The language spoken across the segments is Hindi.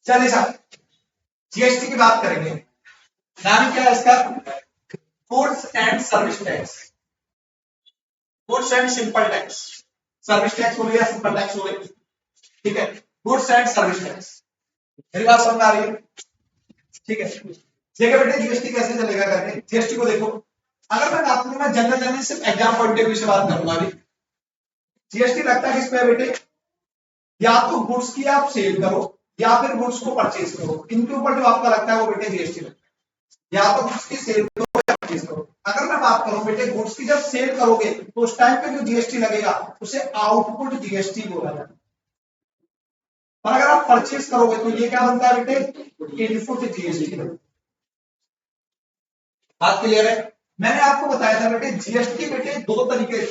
चलिए साहब जीएसटी की बात करेंगे। नाम क्या है इसका? Goods and service tax. Goods and simple tax. Service tax हो गया, सिंपल टैक्स हो गया, ठीक है। गुड्स एंड सर्विस टैक्स, मेरी बात समझ आ रही है? ठीक है। देखिए बेटे जीएसटी कैसे चलेगा करके, जीएसटी को देखो। अगर मैं बात करूं, मैं जनरल सिर्फ एग्जाम पॉइंट ऑफ व्यू से बात करूंगा अभी। जीएसटी लगता है किस पे बेटे? या तो गुड्स की आप सेल करो या फिर गुड्स को परचेज करो, इनके ऊपर जो आपका लगता है वो बेटे जीएसटी लगता है। या तो गुड्स की सेल करो या परचेज करो। अगर मैं बात करूं बेटे गुड्स की जब सेल करोगे तो उस टाइम पे जो जीएसटी लगेगा उसे आउटपुट जीएसटी बोला जाता है। और अगर आप परचेज करोगे तो ये क्या बनता है बेटे? Input GST. बात क्लियर है? मैंने आपको बताया था बेटे जीएसटी बेटे दो तरीके।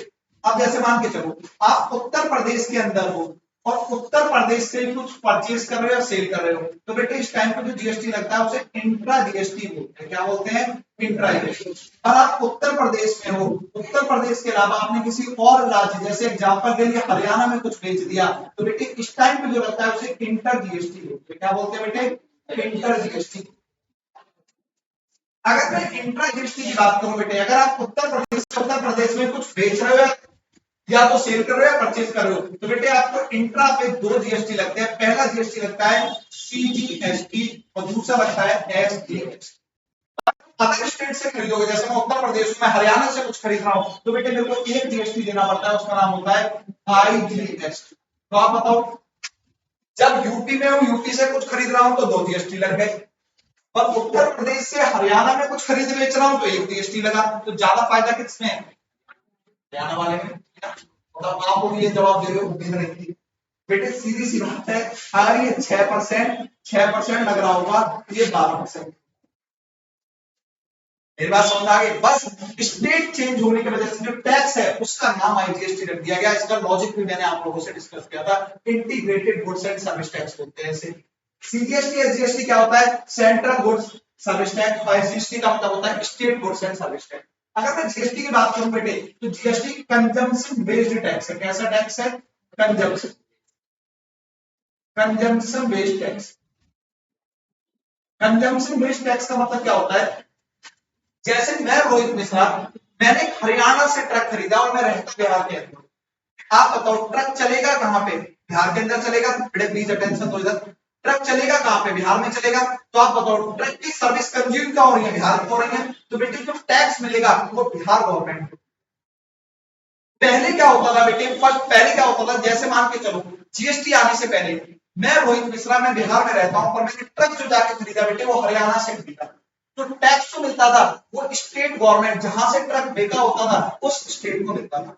अब जैसे मान के चलो आप उत्तर प्रदेश के अंदर हो और उत्तर प्रदेश से कुछ परचेज कर रहे हो या सेल कर रहे हो, तो बेटे इस टाइम पे जो जीएसटी लगता है उसे इंट्रा जीएसटी बोलते हैं। क्या बोलते हैं? Intra GST. और आप उत्तर प्रदेश में हो, उत्तर प्रदेश के अलावा आपने किसी और राज्य, जैसे एग्जांपल के लिए हरियाणा में कुछ बेच दिया, तो बेटे इस टाइम पे जो लगता है उसे इंटर जीएसटी बोलते हैं। क्या बोलते हैं बेटे? Inter GST. अगर मैं इंट्रा जीएसटी की बात करूं बेटे, अगर आप उत्तर प्रदेश में कुछ बेच रहे हो या तो सेल कर रहे हो या परचेज कर रहे हो, तो बेटे आपको इंट्रा पे दो जीएसटी लगते हैं। पहला जीएसटी लगता है सीजीएसटी और दूसरा लगता है एसजीएसटी। अदर स्टेट से खरीदोगे, जैसे मैं उत्तर प्रदेश में हरियाणा से कुछ खरीद रहा हूं, तो बेटे मेरे को एक जीएसटी देना पड़ता है, उसका नाम होता है आईजीएसटी। तो आप बताओ, जब यूपी में हूं, यूपी से कुछ खरीद रहा हूं तो दो जीएसटी लग गए, और उत्तर प्रदेश से हरियाणा में कुछ खरीद बेच रहा हूं तो एक जीएसटी लगा। तो ज्यादा फायदा किसमें है? हरियाणा वाले में। मतलब आप लोग ये जवाब दे रहे हो उम्मीद नहीं थी बेटे, सीधी सी बात है। अगर ये 6% लग रहा होगा तो ये 12%। मेरी बात समझ आ गई? बस स्टेट चेंज होने की वजह से जो टैक्स है उसका नाम आईजीएसटी रख दिया गया। इसका लॉजिक भी मैंने आप लोगों से डिस्कस किया था, integrated goods and service tax बोलते हैं इसे। सीजीएसटी एसजीएसटी क्या होता है? सेंट्रल गुड्स सर्विस टैक्स, और एसजीएसटी का मतलब होता है state goods and service tax. अगर मैं जीएसटी की बात करूं बेटे, तो जीएसटी कंजम्पशन बेस्ड टैक्स है। कैसा टैक्स है? Consumption consumption based tax. Consumption based tax का मतलब क्या होता है? जैसे मैं रोहित मिश्रा, मैंने हरियाणा से ट्रक खरीदा और मैं रहता बिहार के अंदर। आप बताओ ट्रक चलेगा कहां पे? बिहार के अंदर चलेगा। बड़े प्लीज अटेंशन दो इधर। ट्रक चलेगा कहां पे? बिहार में चलेगा। तो आप बताओ ट्रक की सर्विस कंज्यूम क्या हो रही है? बिहार में हो रही है। तो बेटे जो टैक्स मिलेगा वो बिहार गवर्नमेंट को। पहले क्या होता था बेटे? पहले क्या होता था, जैसे मान के चलो जीएसटी आने से पहले मैं रोहित मिश्रा, मैं बिहार में रहता हूं, पर मैंने ट्रक जो जाके खरीदा बेटे वो हरियाणा से खरीदा, तो टैक्स जो मिलता था वो स्टेट गवर्नमेंट जहां से ट्रक बेचा होता था उस स्टेट को मिलता था।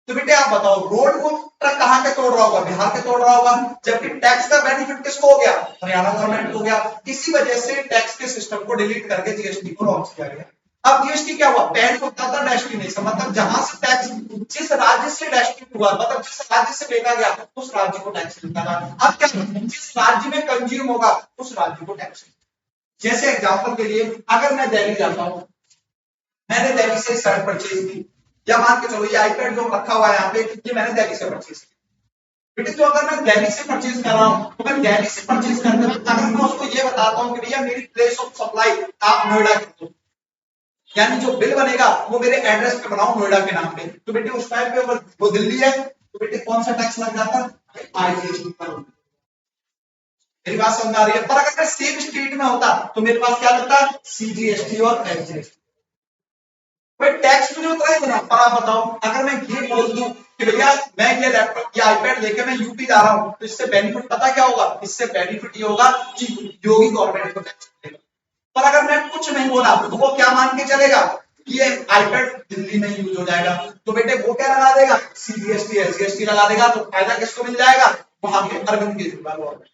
तो बेटे आप बताओ रोड को ट्रक कहां के तोड़ रहा होगा? बिहार के तोड़ रहा होगा, जबकि टैक्स का बेनिफिट किसको हो गया? हरियाणा गवर्नमेंट को हो गया। इसी वजह से टैक्स के सिस्टम को डिलीट करके जीएसटी को लॉन्च किया गया। अब जीएसटी क्या हुआ? पहले होता था डेस्टिनेशन, मतलब जहां से टैक्स, जिस राज्य से डेस्टिनेट हुआ, मतलब जिस राज्य से बेचा गया उस राज्य को टैक्स मिलता था। अब क्या, जिस राज्य में कंज्यूम होगा उस राज्य को टैक्स। जैसे एग्जांपल के लिए अगर मैं दिल्ली जाता हूं, मैंने दिल्ली से शर्ट परचेज की, या मान के चलो ये आईपैड जो रखा हुआ है यहाँ पे, ये मैंने दिल्ली से परचेज किया। बेटे तो अगर मैं दिल्ली से परचेज कर रहा हूँ, तो मैं दिल्ली से परचेज करते वक्त अगर मैं उसको ये बताता हूँ कि भैया मेरी प्लेस ऑफ सप्लाई आप नोएडा कर दो, यानी जो बिल बनेगा वो मेरे एड्रेस पे बनाओ नोएडा के नाम पे, तो बेटे उस टाइम पे अगर वो दिल्ली है तो बेटे कौन सा टैक्स लग जाता? आईजीएसटी पर। मेरी बात समझ आ रही है? पर अगर मैं सेम स्टेट में होता तो मेरे पास क्या लगता? सीजीएसटी और एसजीएसटी। भाई टैक्स मुझे उतना ही देना। पर आप बताओ अगर मैं ये बोल दूं कि भैया मैं ये लैपटॉप या आईपैड लेके मैं यूपी जा रहा हूं, तो इससे बेनिफिट पता क्या होगा? इससे बेनिफिट ये होगा कि योगी गवर्नमेंट को टैक्स मिलेगा। पर अगर मैं कुछ नहीं बोला तो वो क्या मान के चलेगा? ये आईपैड दिल्ली में यूज हो जाएगा, तो बेटे वो क्या लगा देगा? सीजीएसटी एसजीएसटी लगा देगा। तो फायदा किसको मिल जाएगा? वहां के अरविंद केजरीवाल गवर्नमेंट।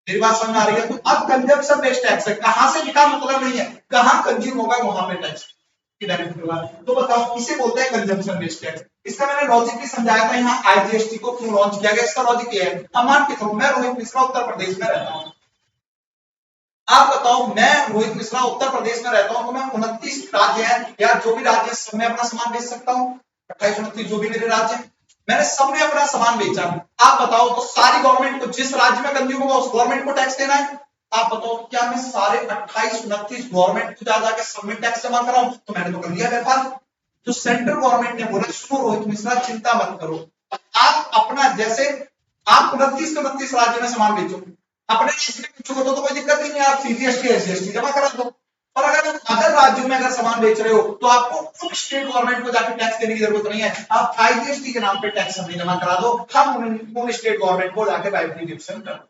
मेरी बात समझ आ रही है? तो अब कंजम्पशन बेस्ड टैक्स है, कहां से बिका मतलब नहीं है, कहां कंज्यूम होगा वहां पे टैक्स की बेनिफिट होगा। तो बताओ इसे बोलते हैं कंजम्पशन बेस्ड टैक्स। इसका मैंने लॉजिक भी समझाया था यहाँ आईजीएसटी को क्यों लॉन्च किया गया। इसका लॉजिक ये है, अब मान के चलो मैं रोहित मिश्रा उत्तर प्रदेश में रहता हूँ। आप बताओ मैं रोहित मिश्रा उत्तर प्रदेश में रहता हूं, तो मैं 29 राज्य हैं या जो भी राज्य सब में अपना सामान बेच सकता हूं। 28 29 जो भी मेरे राज्य हैं। मैंने सब में अपना सामान बेचा, आप बताओ तो सारी गवर्नमेंट को, जिस राज्य में कंज्यूम होगा उस गवर्नमेंट को टैक्स देना है। आप बताओ क्या मैं सारे 28-29 गवर्नमेंट को जा जाके सब में टैक्स जमा कराऊं? तो मैंने तो कर दिया व्यापार। तो सेंट्रल गवर्नमेंट ने बोला सुनो रोहित मिश्रा चिंता मत करो, आप अपना जैसे आप 29 राज्य में सामान बेचो, अपने राज्य में बेचोगे तो कोई दिक्कत ही नहीं, आप सीजीएसटी एसजीएसटी जमा करा दो। और अगर अदर राज्यों में अगर सामान बेच रहे हो तो आपको उन स्टेट गवर्नमेंट को जाकर टैक्स देने की जरूरत नहीं है, आप आईजीएसटी के नाम पे टैक्स हमें जमा करा दो, हम उन स्टेट गवर्नमेंट को जाकर वेरिफिकेशन कर दो।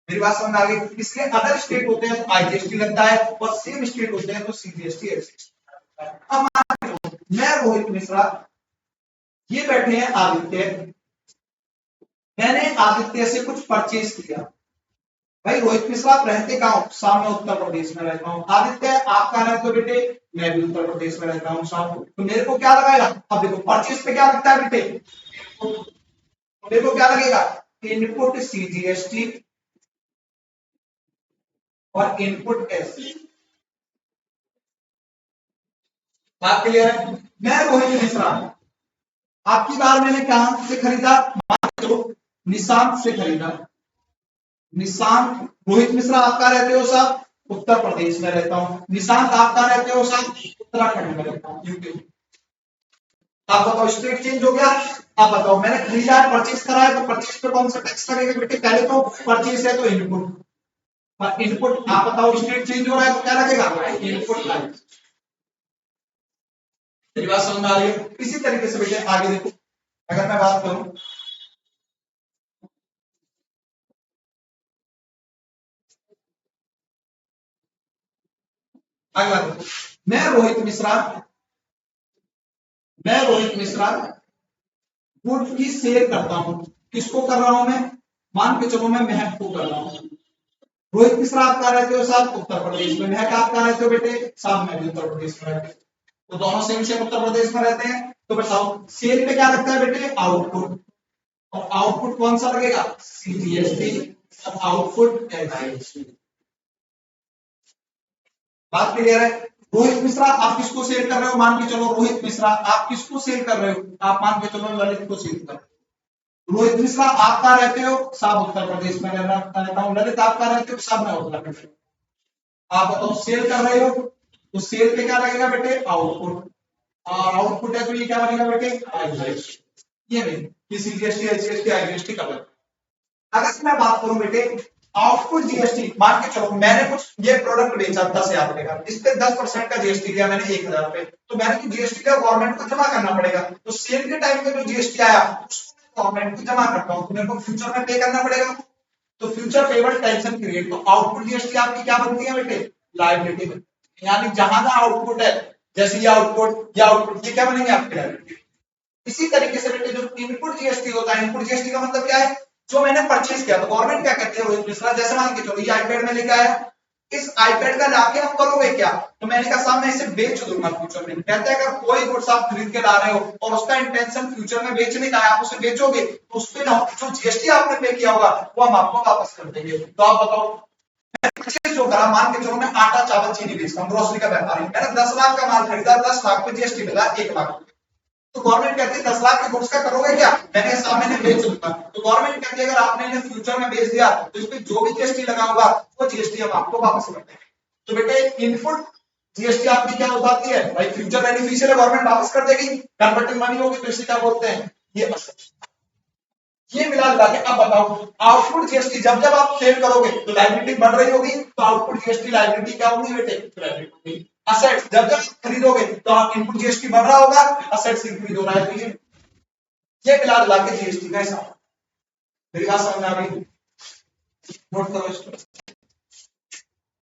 मेरी बात समझ आ गई? इसलिए अदर स्टेट होते हैं तो आईजीएसटी लगता है और सेम स्टेट होते हैं तो सीजीएसटी एसजीएसटी। अब मैं रोहित मिश्रा, ये बैठे हैं आदित्य, मैंने आदित्य से कुछ परचेज किया। भाई रोहित मिश्रा आप रहते कहां हो? सामने उत्तर प्रदेश में रहता हूँ। आदित्य आप कहां रहते हो बेटे? मैं भी उत्तर प्रदेश में रहता हूँ साहब। तो मेरे को क्या लगाएगा? अब देखो परचेज पे क्या लगता है बेटे? मेरे को क्या लगेगा? इनपुट सीजीएसटी और इनपुट एससी। बात क्लियर है? मैं रोहित मिश्रा, आपकी बार मैंने कहां से खरीदा? निशांत से खरीदा। निशांत, रोहित मिश्रा आप कहां रहते हो साहब? उत्तर प्रदेश में रहता हूं। निशांत आप कहां रहते हो साहब? उत्तराखंड में रहता हूं, यूपी। आप बताओ स्टेट चेंज हो गया। आप बताओ मैंने खरीदा है, परचेज करा है, तो परचेज पे कौन सा टैक्स लगेगा बेटे? पहले तो परचेज है तो इनपुट, और इनपुट आप बताओ स्टेट चेंज हो रहा है तो क्या लगेगा? Input line. मेरी बात समझ में आ रही है? इसी तरीके से बेटे आगे देखो, अगर मैं बात करूं अगला देखो, मैं रोहित मिश्रा गुड की सेल करता हूं। किसको कर रहा हूं मैं? मान के चलो मैं महक को कर रहा हूं। रोहित मिश्रा आप कहां रहते हो साहब? उत्तर प्रदेश में। महक आप कहां रहते हो बेटे? साहब मैं भी उत्तर प्रदेश में रहते हैं, तो दोनों सेम सेम उत्तर प्रदेश में रहते हैं। तो बताओ सेल पे क्या लगता है बेटे? आउटपुट, और आउटपुट कौन सा लगेगा? सीजीएसटी, और आउटपुट एसजीएसटी। बात क्लियर है? रोहित मिश्रा आप किसको सेल कर रहे हो? मान के चलो रोहित मिश्रा आप किसको सेल कर रहे हो? आप मान के चलो ललित को सेल कर रहे हो। रोहित मिश्रा आप कहां रहते हो? साहब उत्तर प्रदेश में रहता हूं। ललित आप कहां रहते हो? साहब मैं उत्तराखंड में। आप बताओ सेल कर रहे हो तो सेल पे क्या लगेगा बेटे? आउटपुट, और आउटपुट है तो ये क्या बनेगा बेटे? आईजीएसटी। ये नहीं सीजीएसटी एसजीएसटी आईजीएसटी का बनेगा। अगर मैं बात करूं बेटे आउटपुट जीएसटी, मान के चलो मैंने कुछ ये प्रोडक्ट बेचा 10,000 रुपए का, इस पे 10% का जीएसटी दिया मैंने 1,000 रुपए, तो मैंने जो जीएसटी का गवर्नमेंट को जमा करना पड़ेगा, तो सेल के टाइम पे जो जीएसटी आया उसको गवर्नमेंट को जमा करता हूं, तो मेरे को फ्यूचर में पे करना पड़ेगा, तो फ्यूचर पेबल टेंशन क्रिएट। तो आउटपुट जीएसटी आपकी क्या बनती है बेटे? लायबिलिटी बनती है। यानी जहां जहां आउटपुट है, जैसे ये आउटपुट ये क्या बनेंगे? आपके लायबिलिटी। इसी तरीके से बेटे जो इनपुट जीएसटी होता है, इनपुट जीएसटी का मतलब क्या है? जो मैंने परचेज किया, तो गवर्नमेंट क्या कहती है रोहित मिश्रा, जैसे मान के चलो ये आईपैड में लेके आया, इस आईपैड का लाके आप करोगे क्या? तो मैंने कहा साहब मैं इसे बेच दूंगा फ्यूचर में। कहते हैं अगर कोई गुड्स आप खरीद के ला रहे हो और उसका इंटेंशन फ्यूचर में बेचने का है, आप उसे बेचोगे तो उस पे जो जीएसटी आपने पे किया होगा वो हम आपको वापस कर देंगे। तो आप बताओ जो करा, मान के चलो मैं आटा चावल चीनी बेचता हूँ, ग्रोसरी का व्यापारी, मैंने 10 लाख का माल खरीदा, 10 लाख पे जीएसटी लगा 1 लाख, तो गवर्नमेंट कहती है 10 लाख के गुड्स का करोगे क्या? मैंने साहब मैंने बेच दूंगा, तो गवर्नमेंट कहती है अगर आपने इन्हें फ्यूचर में बेच दिया तो इस पे जो भी जीएसटी लगा होगा वो जीएसटी हम आपको वापस कर देंगे। तो बेटे इनपुट जीएसटी आपकी क्या हो जाती है? भाई फ्यूचर बेनिफिशियल गवर्नमेंट वापस कर देगी, कन्वर्टिंग मनी होगी, तो इसे क्या बोलते हैं? ये असेट। ये मिला जुला के अब बताओ आउटपुट जीएसटी जब जब आप सेल करोगे तो लायबिलिटी बढ़ रही होगी, तो आउटपुट जीएसटी लायबिलिटी क्या होगी बेटे? लायबिलिटी। असेट्स जब जब खरीदोगे तो आप इनपुट जीएसटी बढ़ रहा होगा, असेट्स इंक्रीज हो रहा है, तो ये मिला जुला के जीएसटी का हिसाब। मेरी बात समझ में आ गई? नोट करो इसको।